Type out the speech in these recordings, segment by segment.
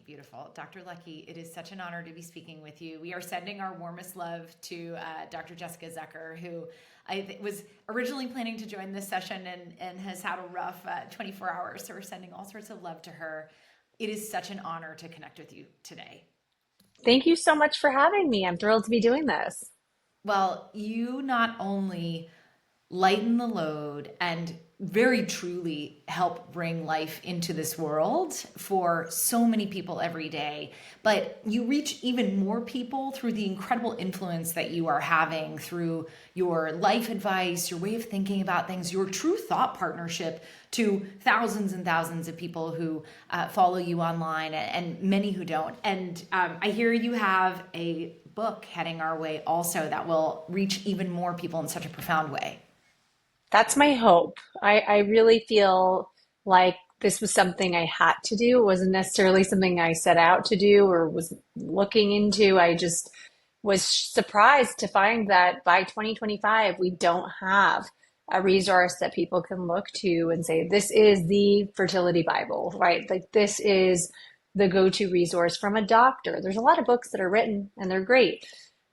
Beautiful. Dr. Lucky, it is such an honor to be speaking with you. We are sending our warmest love to Dr. Jessica Zucker, who was originally planning to join this session and has had a rough 24 hours. So we're sending all sorts of love to her. It is such an honor to connect with you today. Thank you so much for having me. I'm thrilled to be doing this. Well, you not only lighten the load and very truly help bring life into this world for so many people every day. But you reach even more people through the incredible influence that you are having through your life advice, your way of thinking about things, your true thought partnership to thousands and thousands of people who follow you online and many who don't. And I hear you have a book heading our way also that will reach even more people in such a profound way. That's my hope. I really feel like this was something I had to do. It wasn't necessarily something I set out to do or was looking into. I just was surprised to find that by 2025, we don't have a resource that people can look to and say, this is the fertility Bible, right? Like, this is the go-to resource from a doctor. There's a lot of books that are written and they're great.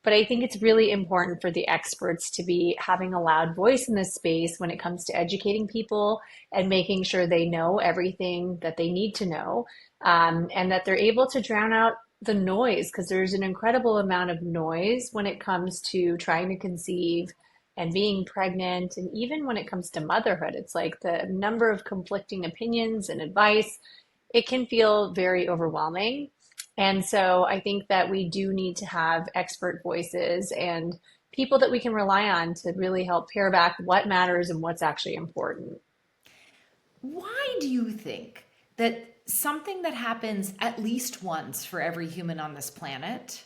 But I think it's really important for the experts to be having a loud voice in this space when it comes to educating people and making sure they know everything that they need to know, and that they're able to drown out the noise, because there's an incredible amount of noise when it comes to trying to conceive and being pregnant. And even when it comes to motherhood, it's like the number of conflicting opinions and advice, it can feel very overwhelming. And so I think that we do need to have expert voices and people that we can rely on to really help pare back what matters and what's actually important. Why do you think that something that happens at least once for every human on this planet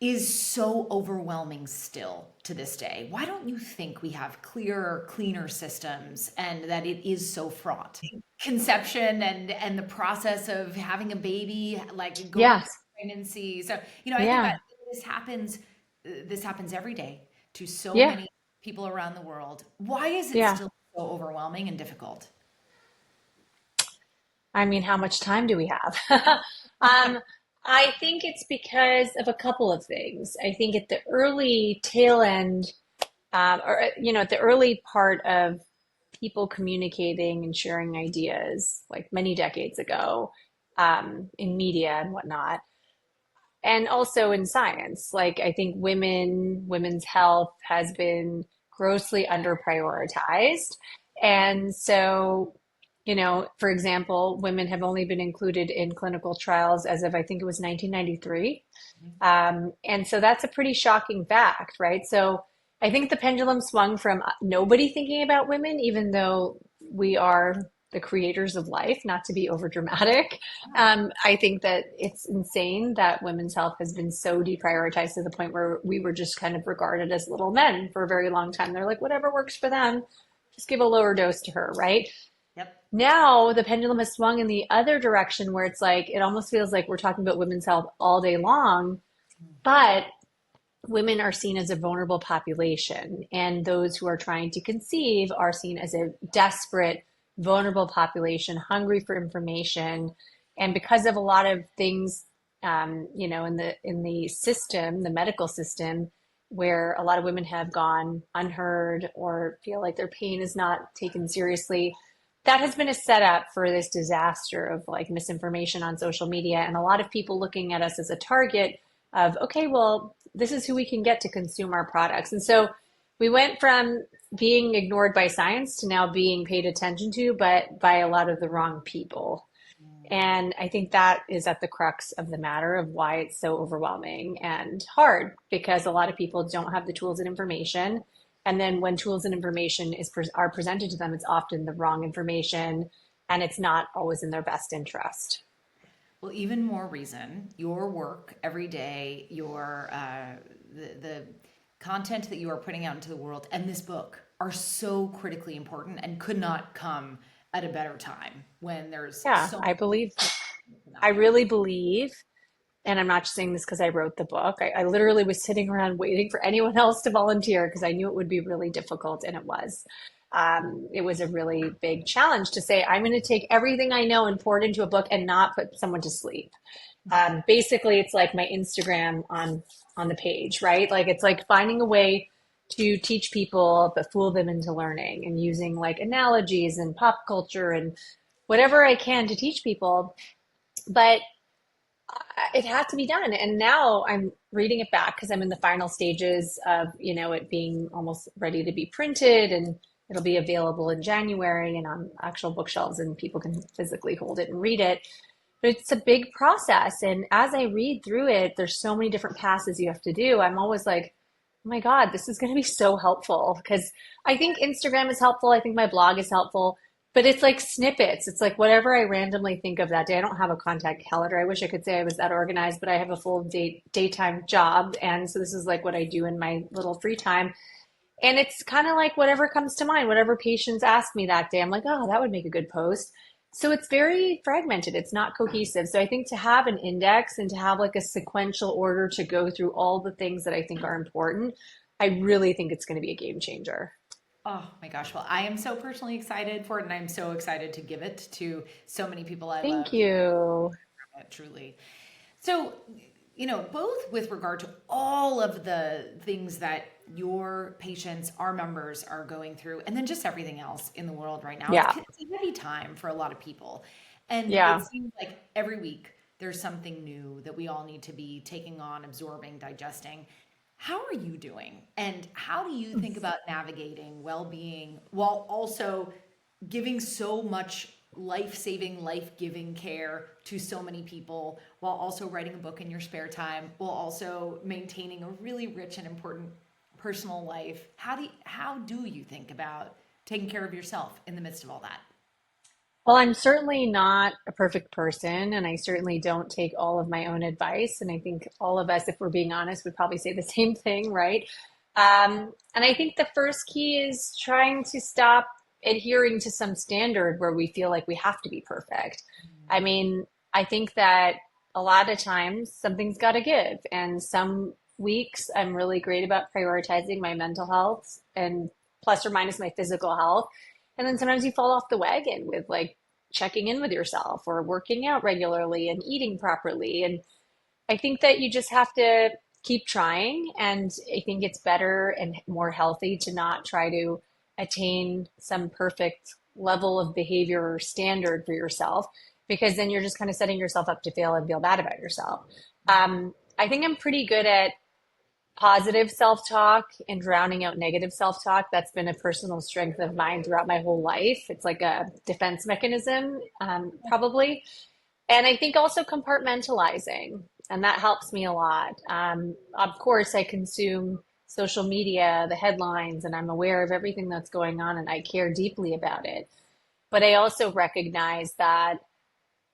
is so overwhelming still to this day? Why don't you think we have clearer, cleaner systems and that it is so fraught? Conception and the process of having a baby, like going through Yes. pregnancy. So, I think Yeah. that this happens every day to so Yeah. many people around the world. Why is it Yeah. still so overwhelming and difficult? I mean, how much time do we have? Um, I think it's because of a couple of things. I think at the early tail end, at the early part of people communicating and sharing ideas, like many decades ago, in media and whatnot, and also in science. Like, I think women's health has been grossly under prioritized. And so, for example, women have only been included in clinical trials as of, I think it was 1993. And so that's a pretty shocking fact, right? So I think the pendulum swung from nobody thinking about women, even though we are the creators of life, not to be over dramatic. I think that it's insane that women's health has been so deprioritized to the point where we were just kind of regarded as little men for a very long time. They're like, whatever works for them, just give a lower dose to her, right? Yep. Now the pendulum has swung in the other direction where it's like, it almost feels like we're talking about women's health all day long, but women are seen as a vulnerable population, and those who are trying to conceive are seen as a desperate, vulnerable population, hungry for information. And because of a lot of things, in the system, the medical system, where a lot of women have gone unheard or feel like their pain is not taken seriously, that has been a setup for this disaster of like misinformation on social media, and a lot of people looking at us as a target of, okay, well, this is who we can get to consume our products. And so we went from being ignored by science to now being paid attention to, but by a lot of the wrong people. And I think that is at the crux of the matter of why it's so overwhelming and hard, because a lot of people don't have the tools and information. And then when tools and information are presented to them, it's often the wrong information, and it's not always in their best interest. Well, even more reason your work every day, the content that you are putting out into the world, and this book are so critically important and could not come at a better time when there's Yeah, so I believe, much I out there. really believe, and I'm not just saying this because I wrote the book. I literally was sitting around waiting for anyone else to volunteer because I knew it would be really difficult, and it was. it was a really big challenge to say, I'm going to take everything I know and pour it into a book and not put someone to sleep. Basically, it's like my Instagram on the page, right? Like it's like finding a way to teach people but fool them into learning and using like analogies and pop culture and whatever I can to teach people. But it had to be done. And now I'm reading it back because I'm in the final stages of, it being almost ready to be printed, and it'll be available in January and on actual bookshelves, and people can physically hold it and read it. But it's a big process. And as I read through it, there's so many different passes you have to do. I'm always like, oh my God, this is going to be so helpful, because I think Instagram is helpful. I think my blog is helpful, but it's like snippets. It's like whatever I randomly think of that day. I don't have a contact calendar. I wish I could say I was that organized, but I have a full daytime job. And so this is like what I do in my little free time. And it's kind of like whatever comes to mind, whatever patients ask me that day, I'm like, oh, that would make a good post. So it's very fragmented. It's not cohesive. So I think to have an index and to have like a sequential order to go through all the things that I think are important, I really think it's going to be a game changer. Oh my gosh. Well, I am so personally excited for it, and I'm so excited to give it to so many people I Thank love. you. Truly. So, both with regard to all of the things that your patients, our members are going through, and then just everything else in the world right now, Yeah. it's a heavy time for a lot of people. And it Yeah. seems like every week there's something new that we all need to be taking on, absorbing, digesting. How are you doing? And how do you think about navigating well-being while also giving so much life-saving, life-giving care to so many people, while also writing a book in your spare time, while also maintaining a really rich and important personal life? How do you think about taking care of yourself in the midst of all that? Well, I'm certainly not a perfect person, and I certainly don't take all of my own advice. And I think all of us, if we're being honest, would probably say the same thing, right? And I think the first key is trying to stop adhering to some standard where we feel like we have to be perfect. I mean, I think that a lot of times something's got to give, and some weeks I'm really great about prioritizing my mental health and plus or minus my physical health. And then sometimes you fall off the wagon with like checking in with yourself or working out regularly and eating properly. And I think that you just have to keep trying. And I think it's better and more healthy to not try to attain some perfect level of behavior or standard for yourself, because then you're just kind of setting yourself up to fail and feel bad about yourself. I think I'm pretty good at positive self talk and drowning out negative self talk. That's been a personal strength of mine throughout my whole life. It's like a defense mechanism, probably. And I think also compartmentalizing, and that helps me a lot. Of course, I consume social media, the headlines, and I'm aware of everything that's going on, and I care deeply about it. But I also recognize that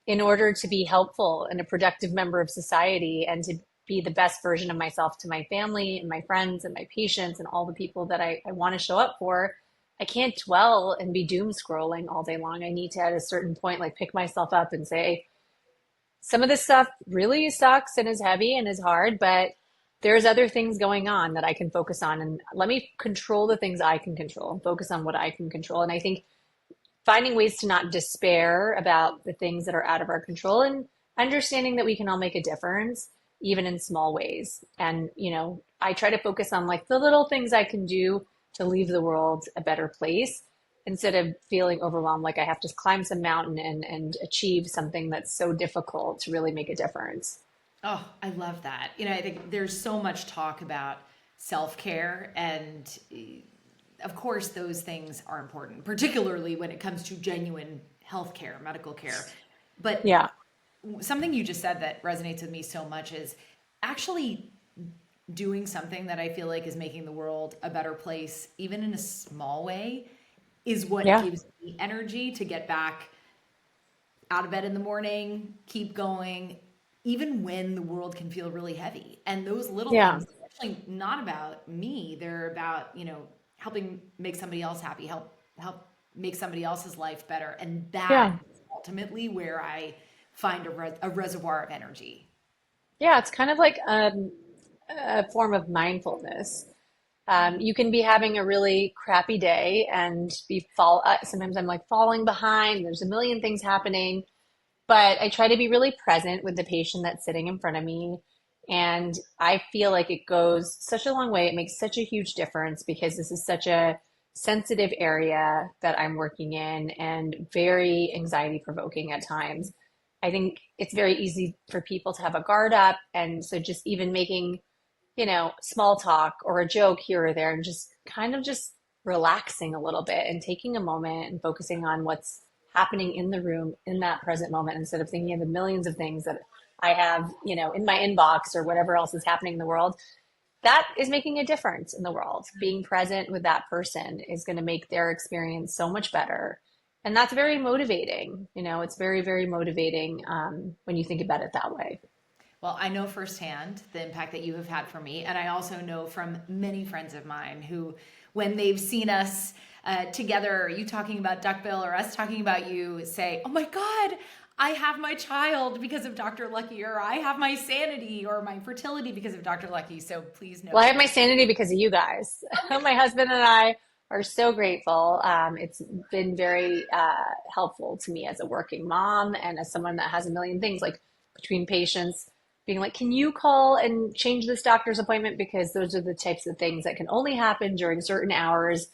in order to be helpful and a productive member of society and to be the best version of myself to my family and my friends and my patients and all the people that I want to show up for, I can't dwell and be doom scrolling all day long. I need to, at a certain point, like pick myself up and say, some of this stuff really sucks and is heavy and is hard, but there's other things going on that I can focus on. And let me control the things I can control and focus on what I can control. And I think finding ways to not despair about the things that are out of our control and understanding that we can all make a difference even in small ways. And I try to focus on like the little things I can do to leave the world a better place instead of feeling overwhelmed like I have to climb some mountain and achieve something that's so difficult to really make a difference. Oh, I love that. I think there's so much talk about self-care, and of course those things are important, particularly when it comes to genuine healthcare, medical care. But Yeah. something you just said that resonates with me so much is actually doing something that I feel like is making the world a better place, even in a small way, is what Yeah. gives me energy to get back out of bed in the morning, keep going, even when the world can feel really heavy. And those little Yeah. things are actually not about me. They're about, helping make somebody else happy, help make somebody else's life better. And that Yeah. is ultimately where I find a reservoir of energy. Yeah. It's kind of like a form of mindfulness. You can be having a really crappy day and sometimes I'm like falling behind. There's a million things happening, but I try to be really present with the patient that's sitting in front of me. And I feel like it goes such a long way. It makes such a huge difference because this is such a sensitive area that I'm working in and very anxiety provoking at times. I think it's very easy for people to have a guard up. And so just even making, small talk or a joke here or there and just kind of just relaxing a little bit and taking a moment and focusing on what's happening in the room in that present moment instead of thinking of the millions of things that I have, in my inbox or whatever else is happening in the world. That is making a difference in the world. Being present with that person is going to make their experience so much better. And that's very motivating. It's very, very motivating when you think about it that way. Well, I know firsthand the impact that you have had for me. And I also know from many friends of mine who, when they've seen us together, you talking about Duckbill or us talking about you, say, oh my God, I have my child because of Dr. Lucky, or I have my sanity or my fertility because of Dr. Lucky. So please know Well, I have that. my sanity because of you guys. My husband and I are so grateful. It's been very helpful to me as a working mom and as someone that has a million things like between patients being like, can you call and change this doctor's appointment? Because those are the types of things that can only happen during certain hours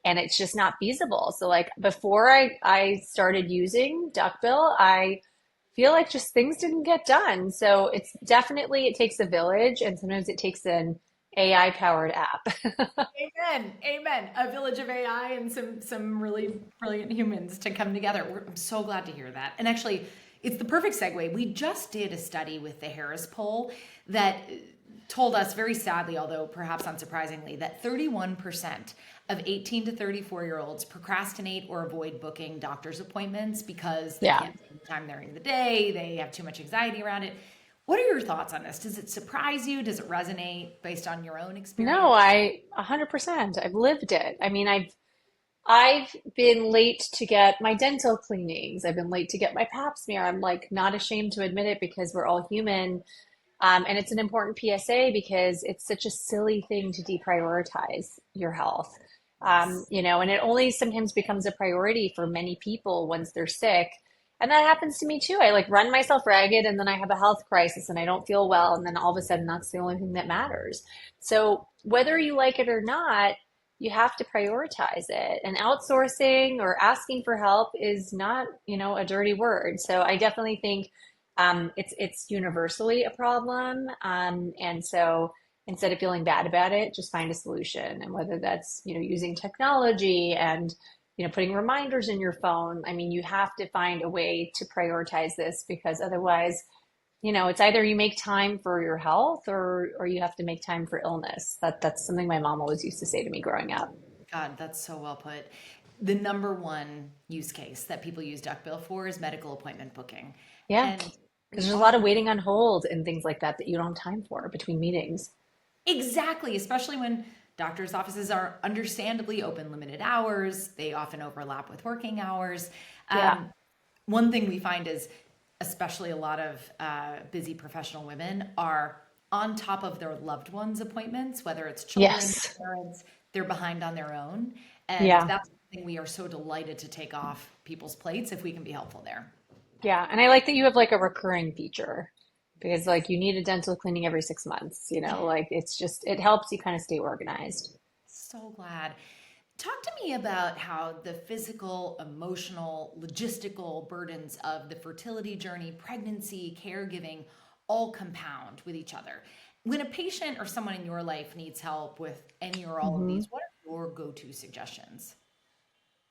and it's just not feasible. So like before I started using Duckbill, I feel like just things didn't get done. So it's definitely, it takes a village and sometimes it takes an AI powered app. Amen. Amen. A village of AI and some really brilliant humans to come together. I'm so glad to hear that. And actually, it's the perfect segue. We just did a study with the Harris poll that told us very sadly, although perhaps unsurprisingly, that 31% of 18 to 34-year-olds procrastinate or avoid booking doctor's appointments because they Yeah. can't spend time during the day, they have too much anxiety around it. What are your thoughts on this? Does it surprise you? Does it resonate based on your own No, experience? I 100%. I've lived it. I mean, I've been late to get my dental cleanings. I've been late to get my pap smear. I'm like not ashamed to admit it because we're all human. And it's an important PSA because it's such a silly thing to deprioritize your health. Yes. And it only sometimes becomes a priority for many people once they're sick. And that happens to me too. I like run myself ragged and then I have a health crisis and I don't feel well. And then all of a sudden that's the only thing that matters. So whether you like it or not, you have to prioritize it. And outsourcing or asking for help is not, a dirty word. So I definitely think it's universally a problem. And so instead of feeling bad about it, just find a solution. And whether that's, using technology and, putting reminders in your phone. I mean, you have to find a way to prioritize this because otherwise, it's either you make time for your health or you have to make time for illness. That's something my mom always used to say to me growing up. God, that's so well put. The number one use case that people use Duckbill for is medical appointment booking. Yeah. And Because we there's a lot of often, waiting on hold and things like that that you don't have time for between meetings. exactly, especially when doctors' offices are understandably open limited hours, they often overlap with working hours. Yeah. Um, One thing we find is, especially a lot of busy professional women are on top of their loved ones' appointments, whether it's children, Yes. parents, they're behind on their own. And Yeah. that's something we are so delighted to take off people's plates if we can be helpful there. Yeah. And I like that you have like a recurring feature because like you need a dental cleaning every 6 months, like it's just, it helps you kind of stay organized. So glad. Talk to me about how the physical, emotional, logistical burdens of the fertility journey, pregnancy, caregiving all compound with each other. When a patient or someone in your life needs help with any or all of Hmm. these, what are your go-to suggestions?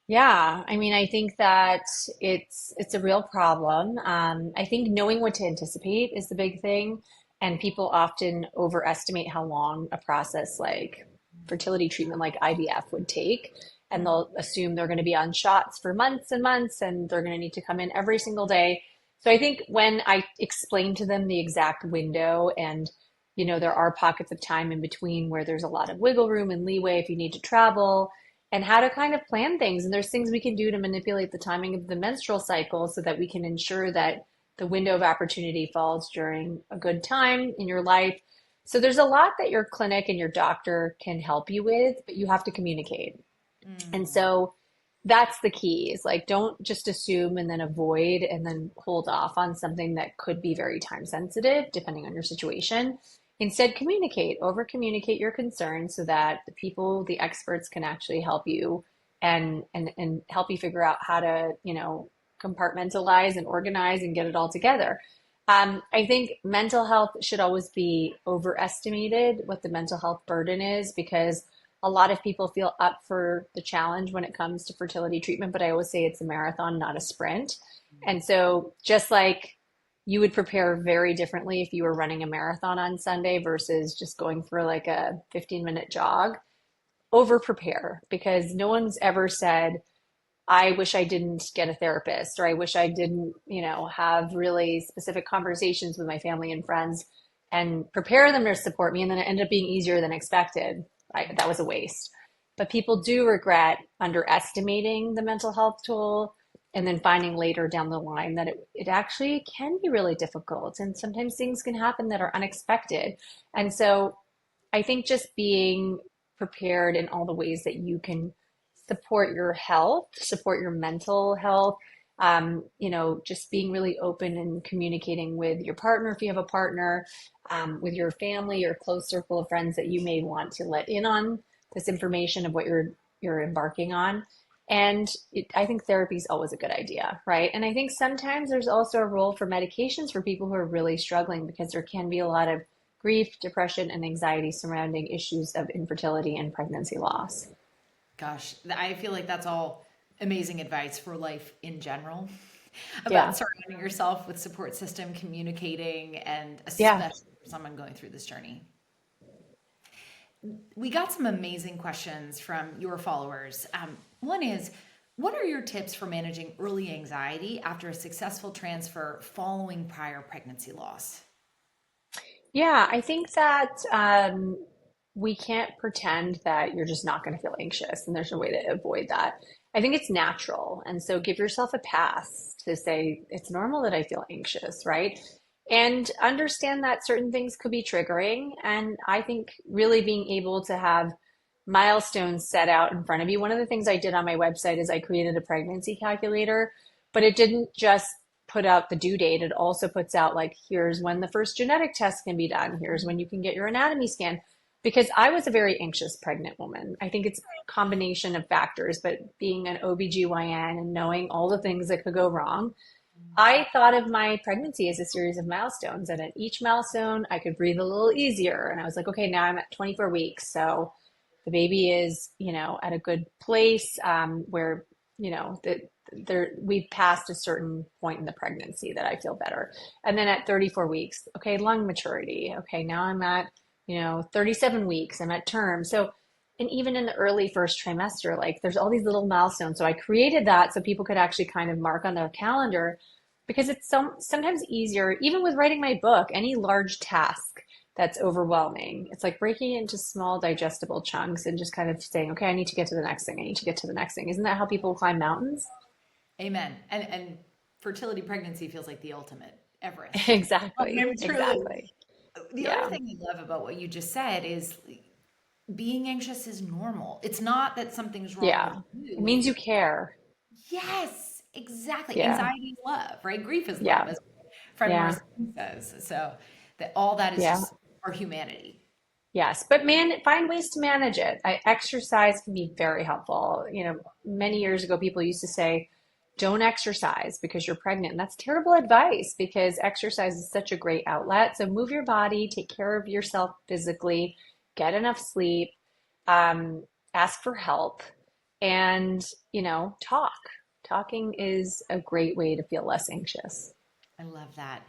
Yeah, I mean, I think that it's a real problem. I think knowing what to anticipate is the big thing, and people often overestimate how long a process like fertility treatment, like IVF, would take, and they'll assume they're going to be on shots for months and months, and they're going to need to come in every single day. So I think when I explain to them the exact window, and there are pockets of time in between where there's a lot of wiggle room and leeway if you need to travel and how to kind of plan things. And there's things we can do to manipulate the timing of the menstrual cycle so that we can ensure that the window of opportunity falls during a good time in your life. So there's a lot that your clinic and your doctor can help you with, but you have to communicate. And Mm. so that's the key is like, don't just assume and then avoid and then hold off on something that could be very time sensitive, depending on your situation. Instead, communicate, over communicate your concerns so that the people, the experts can actually help you and help you figure out how to, compartmentalize and organize and get it all together. I think mental health should always be overestimated, what the mental health burden is, because a lot of people feel up for the challenge when it comes to fertility treatment, but I always say it's a marathon, not a sprint. And so, just like you would prepare very differently if you were running a marathon on Sunday versus just going for like a 15-minute jog, over prepare because no one's ever said, I wish I didn't get a therapist, or I wish I didn't, have really specific conversations with my family and friends and prepare them to support me. And then it ended up being easier than expected. That was a waste. But people do regret underestimating the mental health tool and then finding later down the line that it actually can be really difficult. And sometimes things can happen that are unexpected. And so I think just being prepared in all the ways that you can support your health, support your mental health, just being really open and communicating with your partner if you have a partner, with your family, your close circle of friends that you may want to let in on this information of what you're embarking on. And I think therapy is always a good idea, right? And I think sometimes there's also a role for medications for people who are really struggling because there can be a lot of grief, depression, and anxiety surrounding issues of infertility and pregnancy loss. Gosh, I feel like that's all amazing advice for life in general about Yeah. surrounding yourself with support system, communicating, and Yeah. especially for someone going through this journey. We got some amazing questions from your followers. One is, what are your tips for managing early anxiety after a successful transfer following prior pregnancy loss? Yeah, I think that we can't pretend that you're just not going to feel anxious, and there's no way to avoid that. I think it's natural. And so give yourself a pass to say it's normal that I feel anxious, right? And understand that certain things could be triggering. And I think really being able to have milestones set out in front of you. One of the things I did on my website is I created a pregnancy calculator, but it didn't just put out the due date. It also puts out like, here's when the first genetic test can be done. Here's when you can get your anatomy scan. Because I was a very anxious pregnant woman. I think it's a combination of factors, but being an OBGYN and knowing all the things that could go wrong, I thought of my pregnancy as a series of milestones. And at each milestone, I could breathe a little easier. And I was like, okay, now I'm at 24 weeks. So the baby is, at a good place where, that there we've passed a certain point in the pregnancy that I feel better. And then at 34 weeks, okay, lung maturity. Okay, now I'm at, 37 weeks. I'm at term. So, and even in the early first trimester, like there's all these little milestones. So I created that so people could actually kind of mark on their calendar because it's sometimes easier, even with writing my book, any large task that's overwhelming. It's like breaking it into small digestible chunks and just kind of saying, okay, I need to get to the next thing. I need to get to the next thing. Isn't that how people climb mountains? Amen. And fertility pregnancy feels like the ultimate Everest. I Exactly. mean, truly. Exactly. The other Yeah. thing I love about what you just said is being anxious is normal. It's not that something's wrong with Yeah. It you. means you care. Yes, exactly. Yeah. Anxiety is love, right? Grief is love, Yeah. as my friend Yeah. Marcy says. So that all that is Yeah. just our humanity. Yes, but find ways to manage it. Exercise can be very helpful. Many years ago, people used to say, don't exercise because you're pregnant. And that's terrible advice because exercise is such a great outlet. So move your body, take care of yourself physically, get enough sleep, ask for help, and, talk. Talking is a great way to feel less anxious. I love that.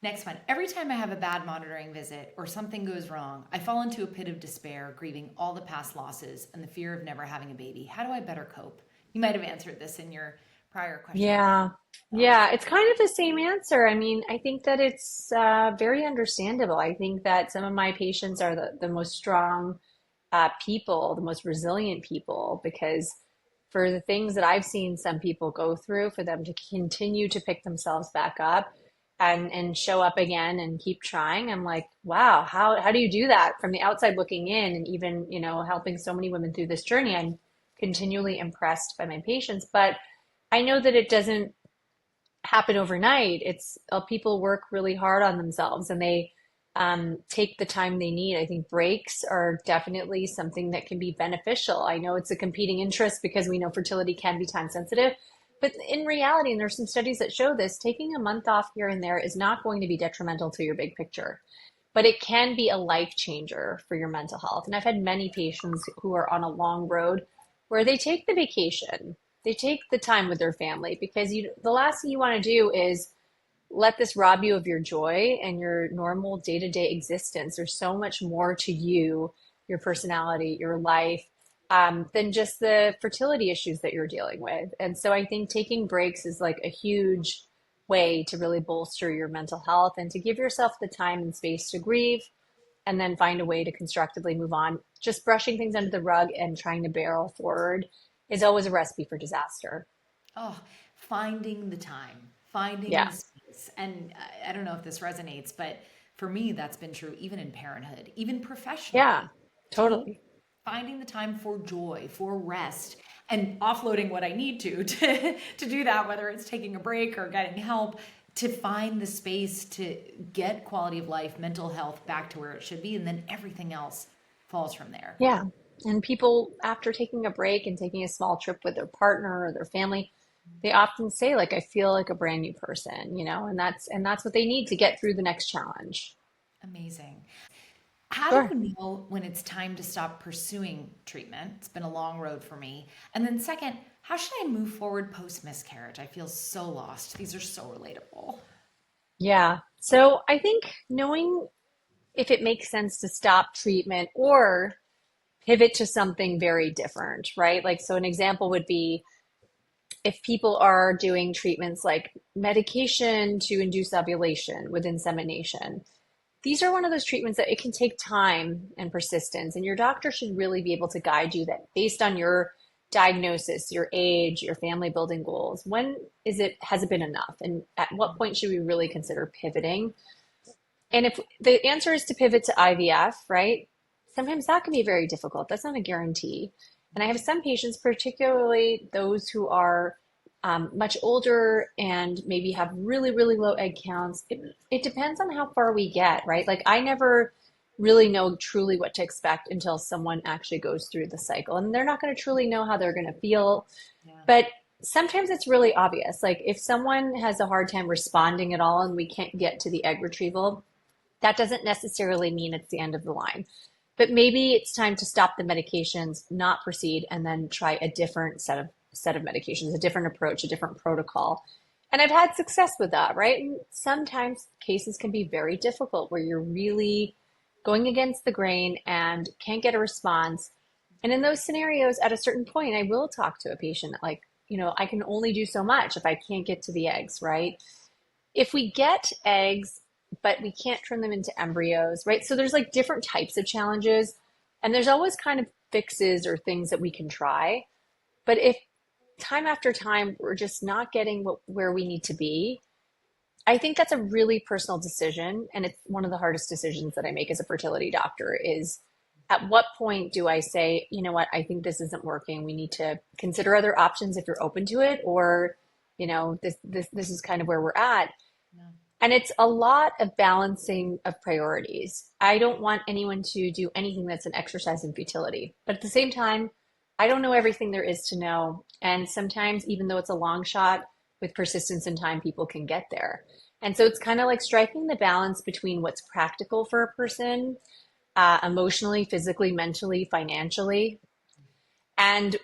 Next one. Every time I have a bad monitoring visit or something goes wrong, I fall into a pit of despair, grieving all the past losses and the fear of never having a baby. How do I better cope? You might have answered this in your prior question with Yeah. yourself. Yeah, it's kind of the same answer. I mean, I think that it's very understandable. I think that some of my patients are the most strong people, the most resilient people, because for the things that I've seen some people go through, for them to continue to pick themselves back up, and show up again and keep trying. I'm like, wow, how do you do that? From the outside looking in, and even, helping so many women through this journey, I'm continually impressed by my patients. But I know that it doesn't happen overnight. It's people work really hard on themselves, and they take the time they need. I think breaks are definitely something that can be beneficial. I know it's a competing interest because we know fertility can be time sensitive, but in reality, and there's some studies that show this, taking a month off here and there is not going to be detrimental to your big picture, but it can be a life changer for your mental health. And I've had many patients who are on a long road where they take the vacation, they take the time with their family, because the last thing you want to do is let this rob you of your joy and your normal day-to-day existence. There's so much more to you, your personality, your life, than just the fertility issues that you're dealing with. And so I think taking breaks is like a huge way to really bolster your mental health and to give yourself the time and space to grieve, and then find a way to constructively move on. Just brushing things under the rug and trying to barrel forward is always a recipe for disaster. Oh, finding the time, finding Yeah. the space. And I don't know if this resonates, but for me, that's been true even in parenthood, even Yeah, professionally. Take totally. finding the time for joy, for rest, and offloading what I need to do that, whether it's taking a break or getting help, to find the space to get quality of life, mental health back to where it should be, and then everything else falls from there. Yeah. And people, after taking a break and taking a small trip with their partner or their family, they often say, like, I feel like a brand new person, and that's what they need to get through the next challenge. Amazing. How do Sure. you know when it's time to stop pursuing treatment? It's been a long road for me. And then, second, how should I move forward post miscarriage? I feel so lost. These are so relatable. Yeah. So I think knowing if it makes sense to stop treatment or pivot to something very different, right? Like, so an example would be if people are doing treatments like medication to induce ovulation with insemination. These are one of those treatments that it can take time and persistence, and your doctor should really be able to guide you that based on your diagnosis, your age, your family building goals. When has it been enough? And at what point should we really consider pivoting? And if the answer is to pivot to IVF, right? Sometimes that can be very difficult. That's not a guarantee. And I have some patients, particularly those who are much older and maybe have really, really low egg counts. It depends on how far we get, right? Like, I never really know truly what to expect until someone actually goes through the cycle. And they're not going to truly know how they're going to feel. Yeah. But sometimes it's really obvious. Like, if someone has a hard time responding at all and we can't get to the egg retrieval, that doesn't necessarily mean it's the end of the line. But maybe it's time to stop the medications, not proceed, and then try a different set of medications, a different approach, a different protocol. And I've had success with that, right? And sometimes cases can be very difficult where you're really going against the grain and can't get a response. And in those scenarios, at a certain point, I will talk to a patient like, I can only do so much if I can't get to the eggs, right? If we get eggs, but we can't turn them into embryos, right? So there's like different types of challenges, and there's always kind of fixes or things that we can try. But if time after time we're just not getting where we need to be, I think that's a really personal decision. And it's one of the hardest decisions that I make as a fertility doctor is, at what point do I say, you know what, I think this isn't working. We need to consider other options if you're open to it, or, this is kind of where we're at. Yeah. And it's a lot of balancing of priorities. I don't want anyone to do anything that's an exercise in futility. But at the same time, I don't know everything there is to know. And sometimes, even though it's a long shot, with persistence and time, people can get there. And so it's kind of like striking the balance between what's practical for a person, emotionally, physically, mentally, financially, and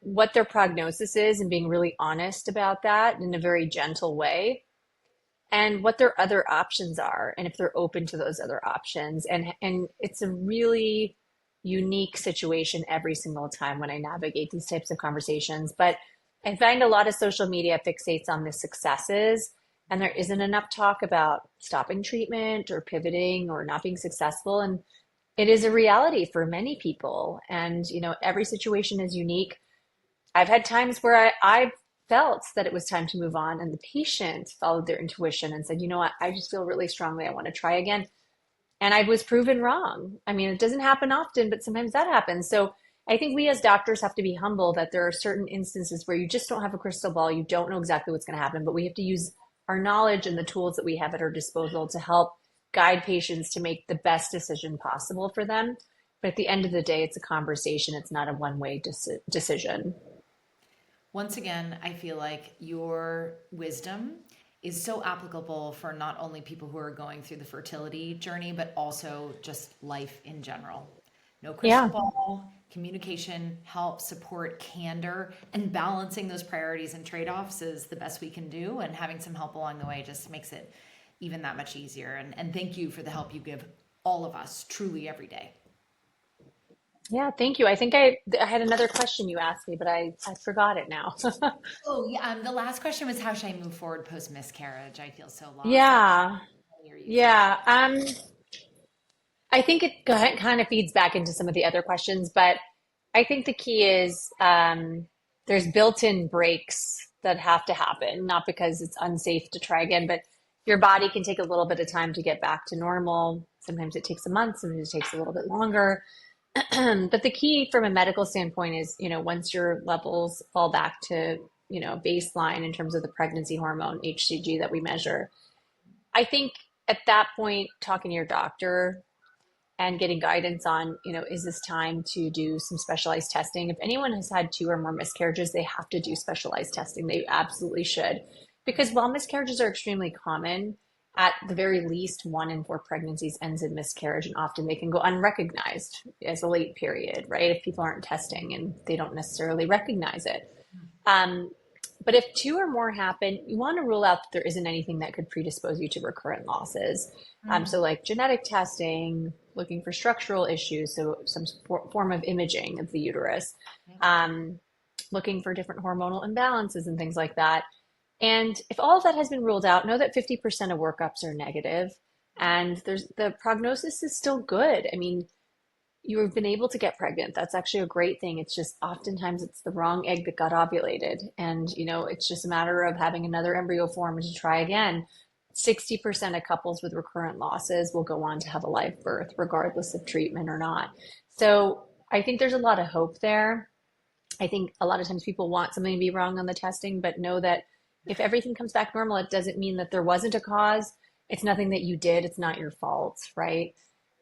what their prognosis is, and being really honest about that in a very gentle way, and what their other options are, and if they're open to those other options. And it's a really unique situation every single time when I navigate these types of conversations. But I find a lot of social media fixates on the successes, and there isn't enough talk about stopping treatment or pivoting or not being successful. And it is a reality for many people, and every situation is unique. I've had times where I felt that it was time to move on, and the patient followed their intuition and said, you know what, I just feel really strongly I want to try again. And I was proven wrong. I mean, it doesn't happen often, but sometimes that happens. So I think we as doctors have to be humble that there are certain instances where you just don't have a crystal ball. You don't know exactly what's going to happen, but we have to use our knowledge and the tools that we have at our disposal to help guide patients to make the best decision possible for them. But at the end of the day, it's a conversation. It's not a one-way decision. Once again, I feel like your wisdom is so applicable for not only people who are going through the fertility journey, but also just life in general. No crystal Yeah. ball, communication, help, support, candor, and balancing those priorities and trade offs is the best we can do. And having some help along the way just makes it even that much easier. And thank you for the help you give all of us truly every day. Yeah, thank you. I think I had another question you asked me, but I forgot it now. Oh, yeah. The last question was how should I move forward post miscarriage? I feel so lost. Like, Yeah. you're using. Yeah. I think it kind of feeds back into some of the other questions, but I think the key is there's built-in breaks that have to happen, not because it's unsafe to try again, but your body can take a little bit of time to get back to normal. Sometimes it takes a month, sometimes it takes a little bit longer. But the key from a medical standpoint is, once your levels fall back to, baseline in terms of the pregnancy hormone, HCG, that we measure, I think at that point, talking to your doctor and getting guidance on, is this time to do some specialized testing? If anyone has had two or more miscarriages, they have to do specialized testing. They absolutely should. Because while miscarriages are extremely common, at the very least, 1 in 4 pregnancies ends in miscarriage, and often they can go unrecognized as a late period, right? If people aren't testing and they don't necessarily recognize it. Um, but if two or more happen, you want to rule out that there isn't anything that could predispose you to recurrent losses. So, Mm. like genetic testing, looking for structural issues, so some form of imaging of the uterus, um, looking for different hormonal imbalances and things like that. And if all of that has been ruled out, know that 50% of workups are negative, and the prognosis is still good. I mean, you've been able to get pregnant. That's actually a great thing. It's just oftentimes it's the wrong egg that got ovulated. And, it's just a matter of having another embryo form to try again. 60% of couples with recurrent losses will go on to have a live birth, regardless of treatment or not. So I think there's a lot of hope there. I think a lot of times people want something to be wrong on the testing, but know that if everything comes back normal, it doesn't mean that there wasn't a cause. It's nothing that you did. It's not your fault, right?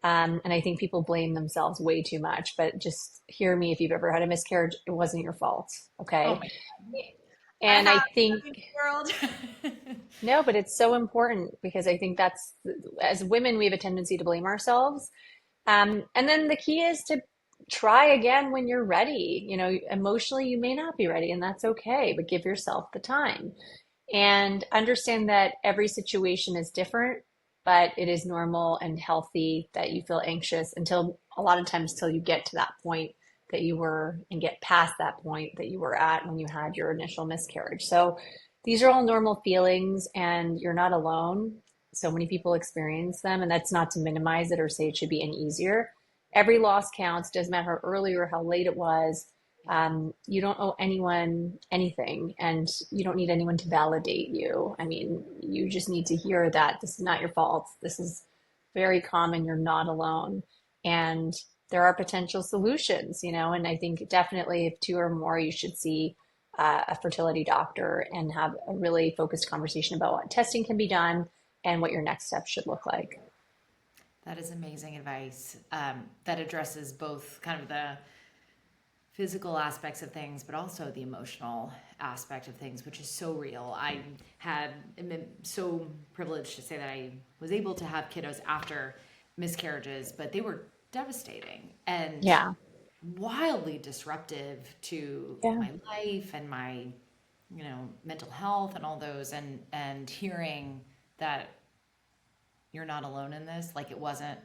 And I think people blame themselves way too much, but just hear me. If you've ever had a miscarriage, it wasn't your fault. Oh Okay. my God. I And have I think, in the world. no, but it's so important because I think that's, as women, we have a tendency to blame ourselves. And then the key is to try again when you're ready. Emotionally, you may not be ready, and that's okay, but give yourself the time and understand that every situation is different, but it is normal and healthy that you feel anxious until a lot of times till you get to that point that you were and get past that point that you were at when you had your initial miscarriage. So these are all normal feelings and you're not alone. So many people experience them, and that's not to minimize it or say it should be any easier. Every loss counts, doesn't matter how early or how late it was. You don't owe anyone anything, and you don't need anyone to validate you. I mean, you just need to hear that this is not your fault. This is very common. You're not alone. And there are potential solutions, and I think definitely if two or more, you should see a fertility doctor and have a really focused conversation about what testing can be done and what your next steps should look like. That is amazing advice that addresses both kind of the physical aspects of things, but also the emotional aspect of things, which is so real. Am so privileged to say that I was able to have kiddos after miscarriages, but they were devastating and Yeah. wildly disruptive to Yeah. my life and my, mental health and all those. And hearing that you're not alone in this, like it wasn't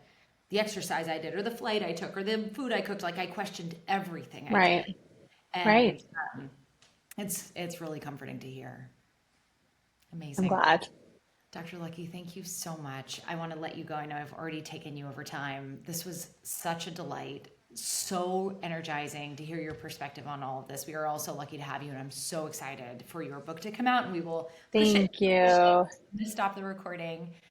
the exercise I did or the flight I took or the food I cooked. Like I questioned everything I did. Right. And Right. it's really comforting to hear. I'm Amazing. glad. Dr. Lucky, thank you so much. I want to let you go. I know I've already taken you over time. This was such a delight. so energizing to hear your perspective on all of this. We are also lucky to have you, and I'm so excited for your book to come out. And we will push it. Thank you. I'm gonna stop the recording.